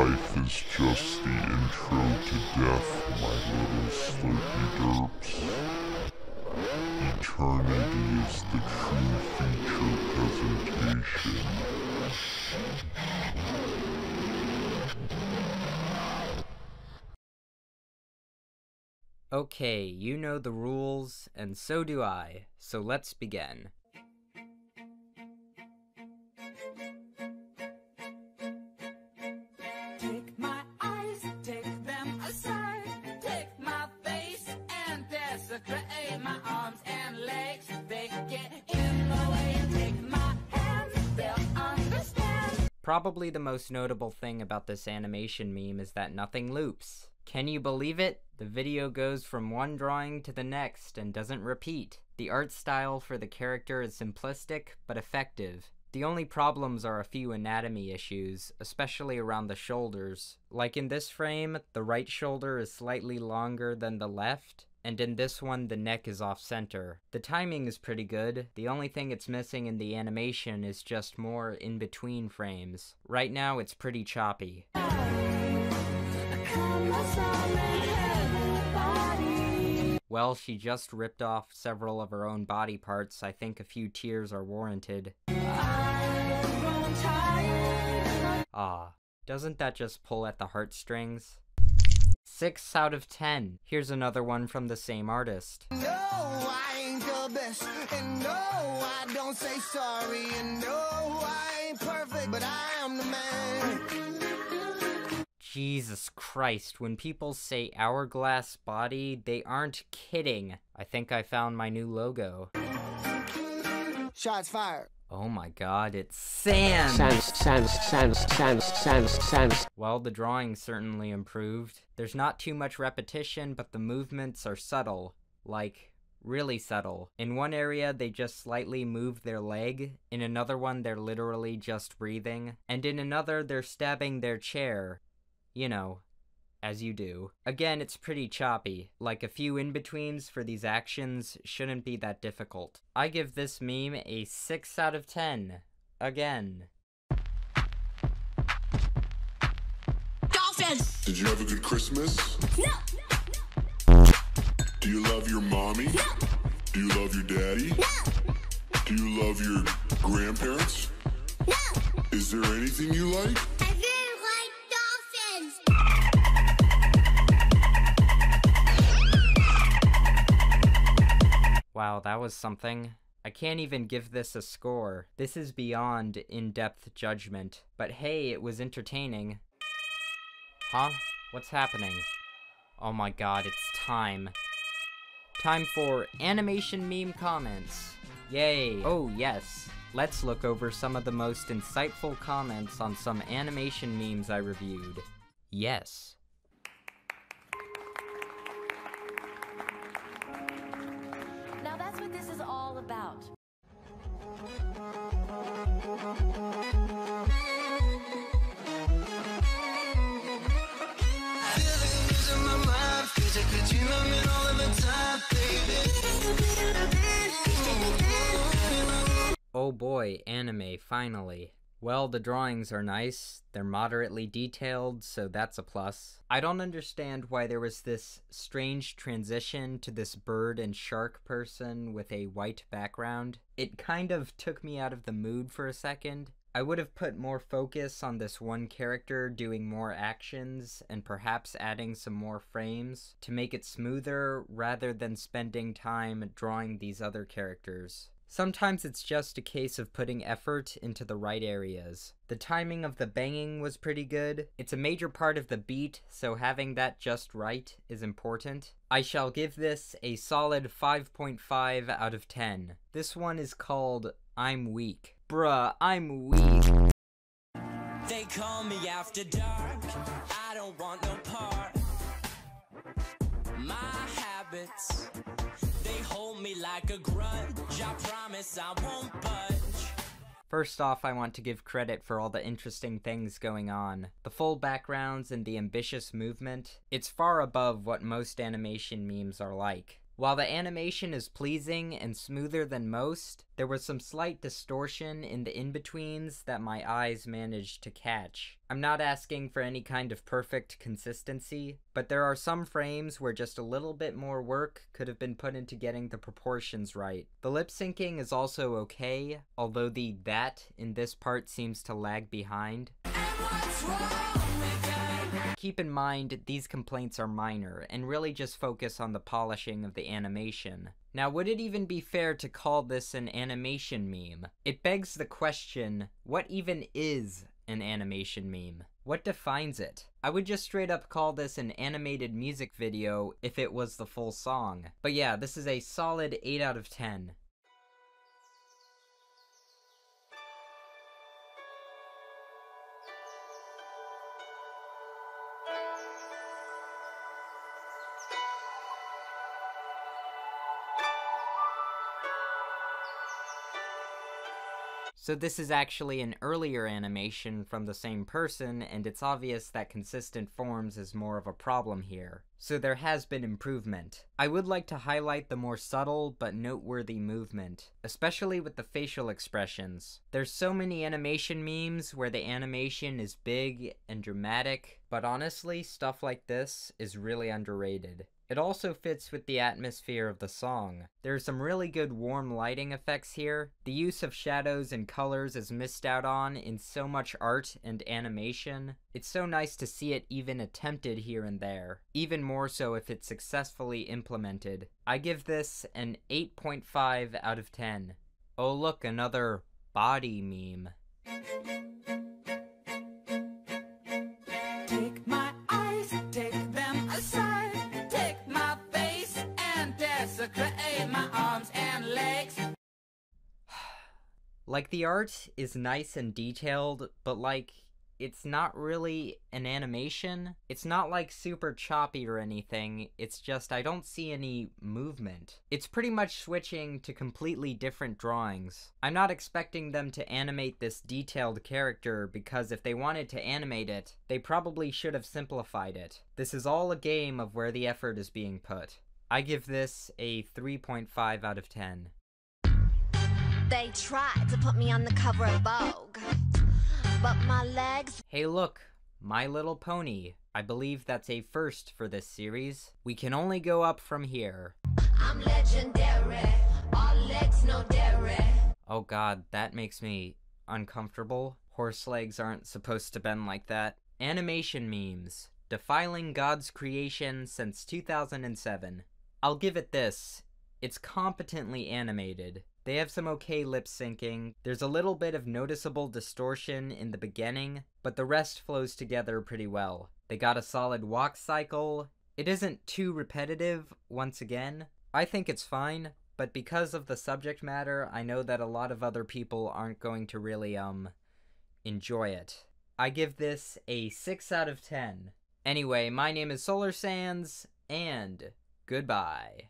Life is just the intro to death, my little slurpy derps. Eternity is the true feature presentation. Okay, you know the rules, and so do I, so let's begin. Take my eyes, take them aside, take my face and desecrate my arms and legs. They get in the way, take my hands, they'll understand. Probably the most notable thing about this animation meme is that nothing loops. Can you believe it? The video goes from one drawing to the next and doesn't repeat. The art style for the character is simplistic, but effective. The only problems are a few anatomy issues, especially around the shoulders. Like in this frame, the right shoulder is slightly longer than the left, and in this one the neck is off-center. The timing is pretty good. The only thing it's missing in the animation is just more in-between frames. Right now it's pretty choppy. Well, she just ripped off several of her own body parts. I think a few tears are warranted. Ah, doesn't that just pull at the heartstrings? 6 out of 10. Here's another one from the same artist. No, I ain't the best, and no, I don't say sorry, and no, I ain't perfect, but I am the man. Jesus Christ, when people say hourglass body, they aren't kidding. I think I found my new logo. Shots fired. Oh my god, it's Sans! Sans. Well, the drawing certainly improved. There's not too much repetition, but the movements are subtle. Like, really subtle. In one area, they just slightly move their leg. In another one, they're literally just breathing. And in another, they're stabbing their chair. You know, as you do. Again, it's pretty choppy. Like, a few in-betweens for these actions shouldn't be that difficult. I give this meme a 6 out of 10. Again. Dolphins! Did you have a good Christmas? No! Do you love your mommy? No! Do you love your daddy? No! Do you love your grandparents? No! Is there anything you like? I really like dolphins! Wow, that was something. I can't even give this a score. This is beyond in-depth judgment. But hey, it was entertaining. Huh? What's happening? Oh my god, it's time. Time for animation meme comments. Yay! Oh yes. Let's look over some of the most insightful comments on some animation memes I reviewed. Yes. Now that's what this is all about. Oh boy, anime, finally. Well, the drawings are nice, they're moderately detailed, so that's a plus. I don't understand why there was this strange transition to this bird and shark person with a white background. It kind of took me out of the mood for a second. I would have put more focus on this one character doing more actions and perhaps adding some more frames to make it smoother rather than spending time drawing these other characters. Sometimes it's just a case of putting effort into the right areas. The timing of the banging was pretty good. It's a major part of the beat, so having that just right is important. I shall give this a solid 5.5 out of 10. This one is called I'm Weak. Bruh, I'm weak. They call me after dark, I don't want no part. My habits, they hold me like a grudge, I promise I won't budge. First off, I want to give credit for all the interesting things going on. The full backgrounds and the ambitious movement, it's far above what most animation memes are like. While the animation is pleasing and smoother than most, there was some slight distortion in the in-betweens that my eyes managed to catch. I'm not asking for any kind of perfect consistency, but there are some frames where just a little bit more work could have been put into getting the proportions right. The lip syncing is also okay, although the "that" in this part seems to lag behind. Keep in mind, these complaints are minor, and really just focus on the polishing of the animation. Now, would it even be fair to call this an animation meme? It begs the question, what even is an animation meme? What defines it? I would just straight up call this an animated music video if it was the full song. But yeah, this is a solid 8 out of 10. So this is actually an earlier animation from the same person, and it's obvious that consistent forms is more of a problem here. So there has been improvement. I would like to highlight the more subtle but noteworthy movement, especially with the facial expressions. There's so many animation memes where the animation is big and dramatic, but honestly, stuff like this is really underrated. It also fits with the atmosphere of the song. There are some really good warm lighting effects here. The use of shadows and colors is missed out on in so much art and animation. It's so nice to see it even attempted here and there, even more so if it's successfully implemented. I give this an 8.5 out of 10. Oh look, another body meme. Take my eyes, take them aside. Take my face and desecrate my arms and legs. Like, the art is nice and detailed, but like, it's not really an animation. It's not like super choppy or anything, it's just I don't see any movement. It's pretty much switching to completely different drawings. I'm not expecting them to animate this detailed character, because if they wanted to animate it, they probably should have simplified it. This is all a game of where the effort is being put. I give this a 3.5 out of 10. They tried to put me on the cover of Vogue, but my legs... Hey look, My Little Pony. I believe that's a first for this series. We can only go up from here. I'm legendary, all legs, no dairy. Oh god, that makes me uncomfortable. Horse legs aren't supposed to bend like that. Animation memes. Defiling God's creation since 2007. I'll give it this. It's competently animated. They have some okay lip syncing. There's a little bit of noticeable distortion in the beginning, but the rest flows together pretty well. They got a solid walk cycle. It isn't too repetitive, once again. I think it's fine, but because of the subject matter, I know that a lot of other people aren't going to really, enjoy it. I give this a 6 out of 10. Anyway, my name is Solar Sands, and goodbye.